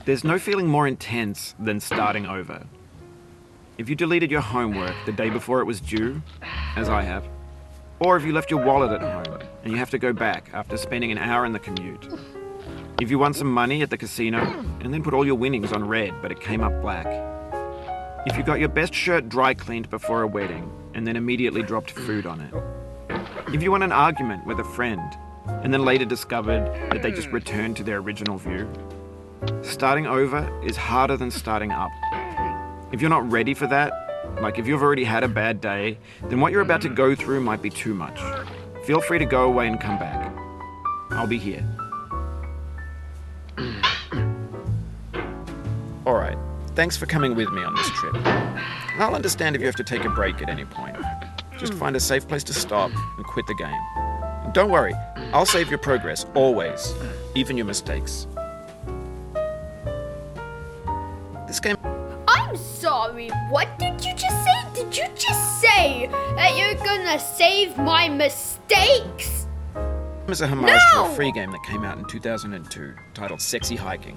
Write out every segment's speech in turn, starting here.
There's no feeling more intense than starting over. If you deleted your homework the day before it was due, as I have, or if you left your wallet at home and you have to go back after spending an hour in the commute. If you won some money at the casino and then put all your winnings on red but it came up black. If you got your best shirt dry cleaned before a wedding and then immediately dropped food on it. If you won an argument with a friend and then later discovered that they just returned to their original view. Starting over is harder than starting up. If you're not ready for that, like if you've already had a bad day, then what you're about to go through might be too much. Feel free to go away and come back. I'll be here. Alright, thanks for coming with me on this trip. I'll understand if you have to take a break at any point. Just find a safe place to stop and quit the game. And don't worry, I'll save your progress, always, even your mistakes. This game... I'm sorry, what did you just say? Did you just say that you're gonna save my mistakes? is a homage to a free game that came out in 2002 titled Sexy Hiking.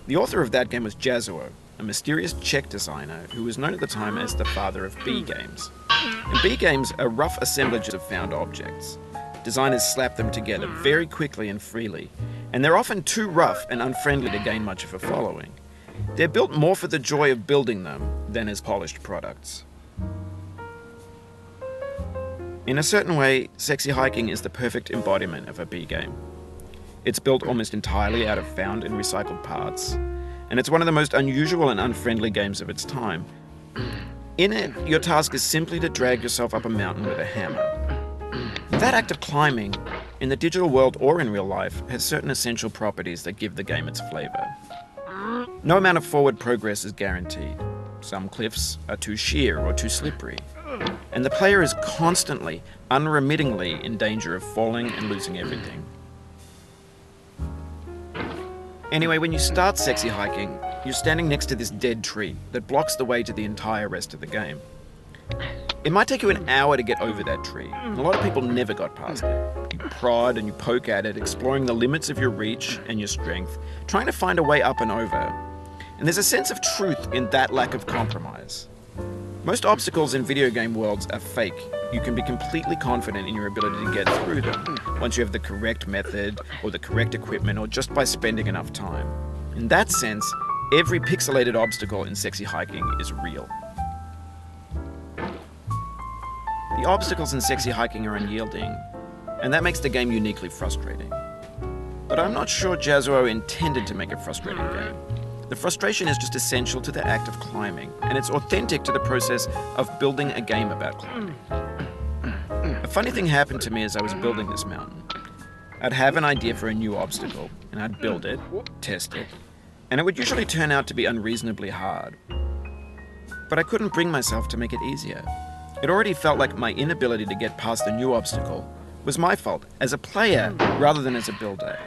The author of that game was Jazzuo, a mysterious Czech designer who was known at the time as the father of B games. And B games are rough assemblages of found objects. Designers slap them together very quickly and freely, and they're often too rough and unfriendly to gain much of a following. They're built more for the joy of building them than as polished products. In a certain way, Sexy Hiking is the perfect embodiment of a B game. It's built almost entirely out of found and recycled parts, and it's one of the most unusual and unfriendly games of its time. In it, your task is simply to drag yourself up a mountain with a hammer. That act of climbing, in the digital world or in real life, has certain essential properties that give the game its flavor. No amount of forward progress is guaranteed. Some cliffs are too sheer or too slippery, and the player is constantly, unremittingly in danger of falling and losing everything. Anyway, when you start Sexy Hiking, you're standing next to this dead tree that blocks the way to the entire rest of the game. It might take you an hour to get over that tree, and a lot of people never got past it. You prod and you poke at it, exploring the limits of your reach and your strength, trying to find a way up and over. And there's a sense of truth in that lack of compromise. Most obstacles in video game worlds are fake. You can be completely confident in your ability to get through them once you have the correct method or the correct equipment or just by spending enough time. In that sense, every pixelated obstacle in Sexy Hiking is real. The obstacles in Sexy Hiking are unyielding, and that makes the game uniquely frustrating. But I'm not sure Jazzuo intended to make a frustrating game. The frustration is just essential to the act of climbing, and it's authentic to the process of building a game about climbing. A funny thing happened to me as I was building this mountain. I'd have an idea for a new obstacle, and I'd build it, test it, and it would usually turn out to be unreasonably hard. But I couldn't bring myself to make it easier. It already felt like my inability to get past the new obstacle was my fault as a player rather than as a builder.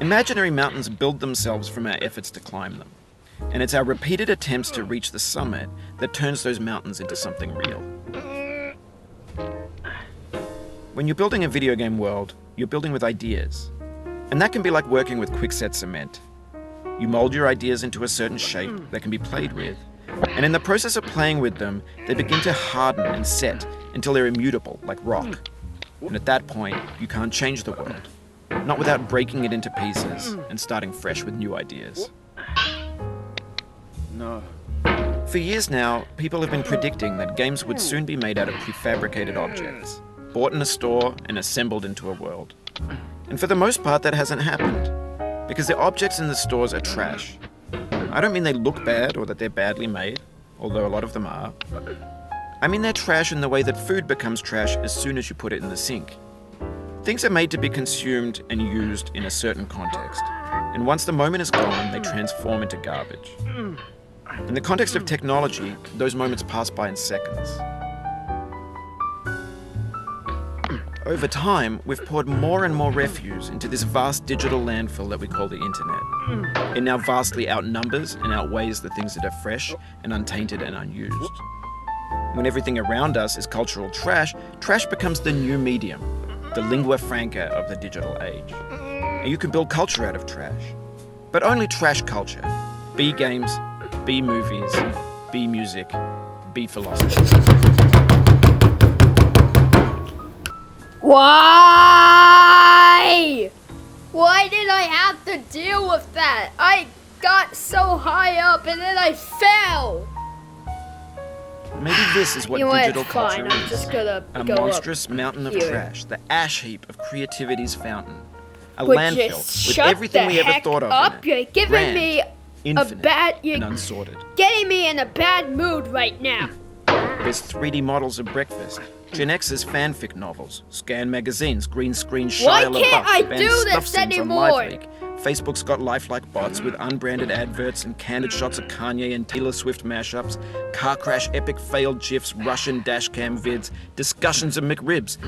Imaginary mountains build themselves from our efforts to climb them, and it's our repeated attempts to reach the summit that turns those mountains into something real. When you're building a video game world, you're building with ideas, and that can be like working with quickset cement. You mold your ideas into a certain shape that can be played with, and in the process of playing with them, they begin to harden and set until they're immutable, like rock. And at that point, you can't change the world. Not without breaking it into pieces and starting fresh with new ideas. No. For years now, people have been predicting that games would soon be made out of prefabricated objects, bought in a store and assembled into a world. And for the most part, that hasn't happened, because the objects in the stores are trash. I don't mean they look bad or that they're badly made, although a lot of them are. I mean they're trash in the way that food becomes trash as soon as you put it in the sink. Things are made to be consumed and used in a certain context, and once the moment is gone, they transform into garbage. In the context of technology, those moments pass by in seconds. Over time, we've poured more and more refuse into this vast digital landfill that we call the internet. It now vastly outnumbers and outweighs the things that are fresh and untainted and unused. When everything around us is cultural trash, trash becomes the new medium, the lingua franca of the digital age. And you can build culture out of trash. But only trash culture. Be games, be movies, be music, be philosophy. Why? Why did I have to deal with that? I got so high up and then I fell. Maybe this is what You know what? digital culture Fine, I'm is. just gonna A go monstrous up mountain of here. trash, the ash heap of creativity's fountain. A But landfill just with shut everything the we ever heck thought of up. in it. You're giving Grand, me infinite, bad- and unsorted. getting me in a bad mood right now. There's 3D models of breakfast, Gen X's fanfic novels, Scan magazines, green screen Shia Why LaBeouf, can't I banned do snuff this scenes on anymore? LiveLeak. Facebook's got lifelike bots with unbranded adverts and candid shots of Kanye and Taylor Swift mashups, car crash epic failed GIFs, Russian dashcam vids, discussions of McRibs.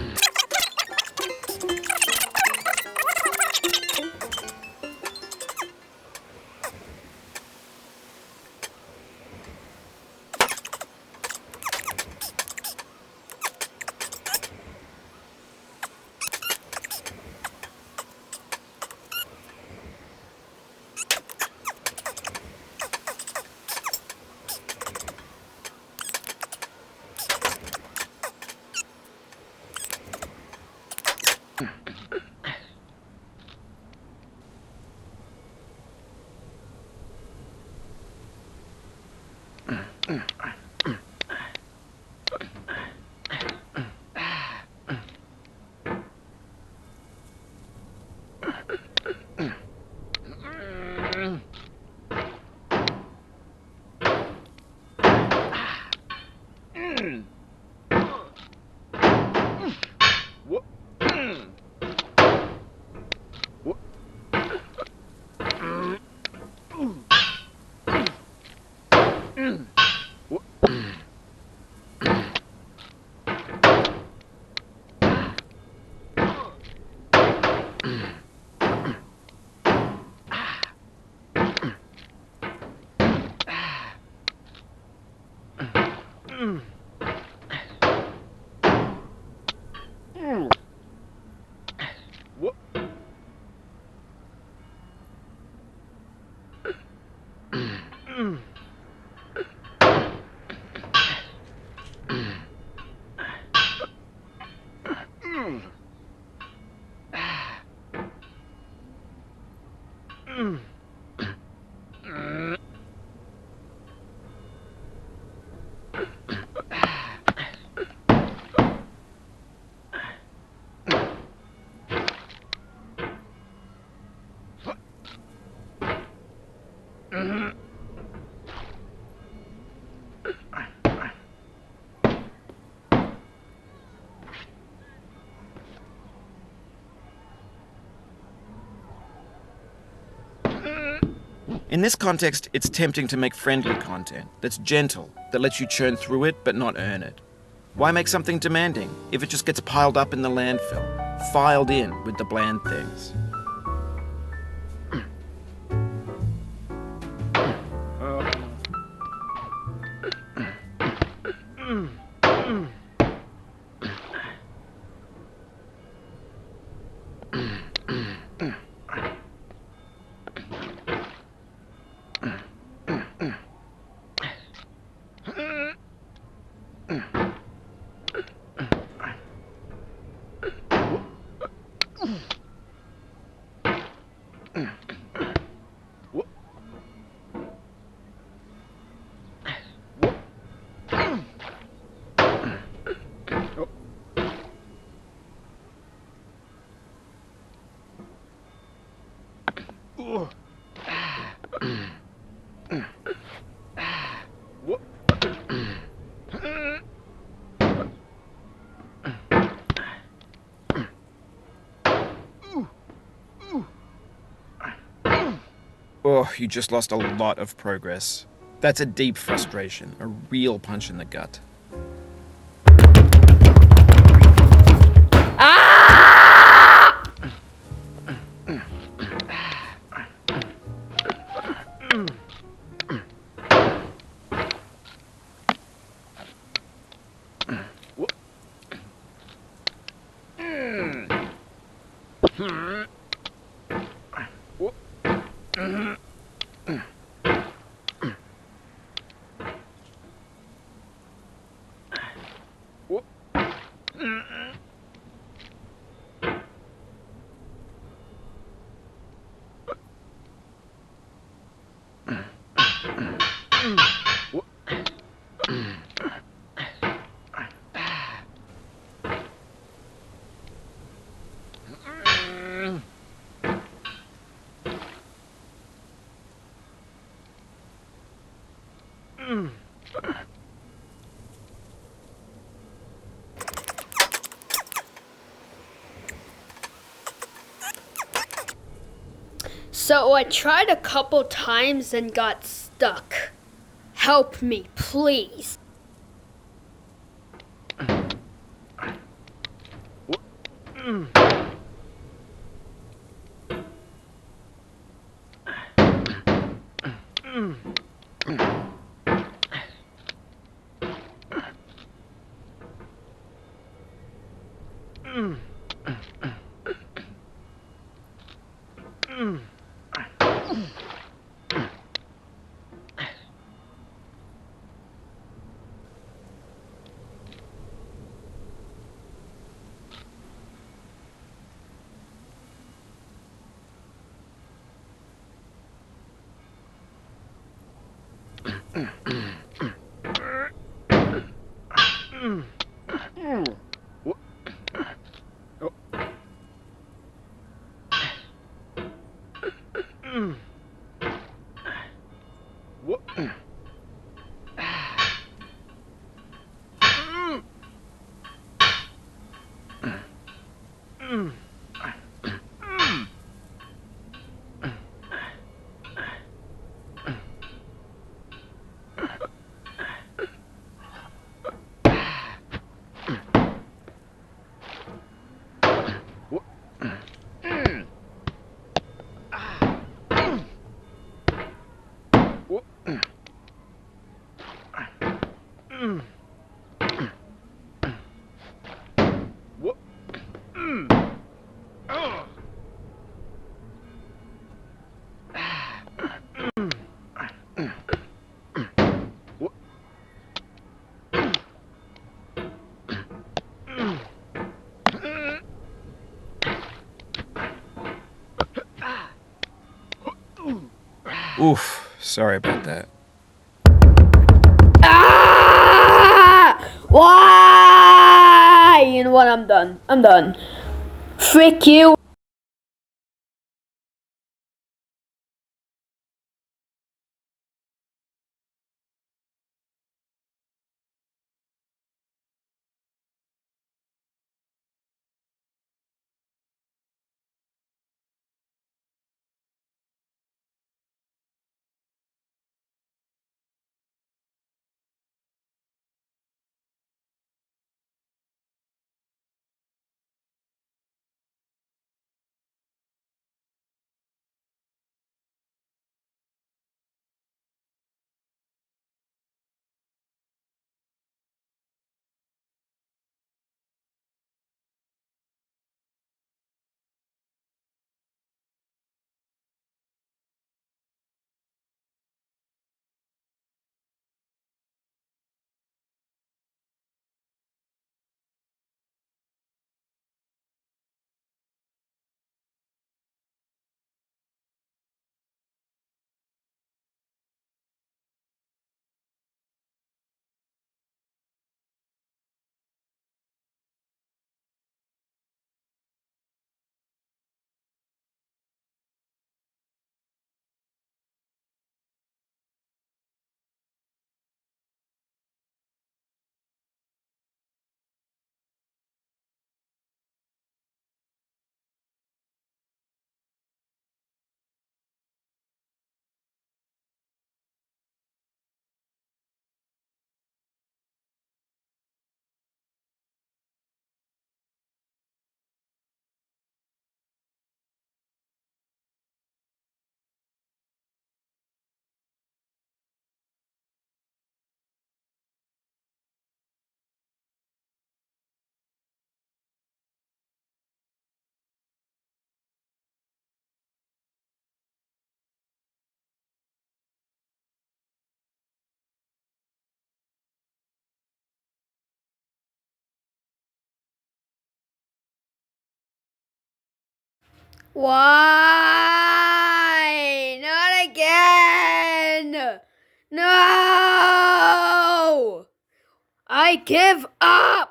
In this context, it's tempting to make friendly content that's gentle, that lets you churn through it but not earn it. Why make something demanding if it just gets piled up in the landfill, filed in with the bland things? Oh, you just lost a lot of progress. That's a deep frustration, a real punch in the gut. Ah! So I tried a couple times and got stuck. Help me, please. Oof, sorry about that. Ah! Why? You know what? I'm done. I'm done. Frick you. Why? Not again! No! I give up!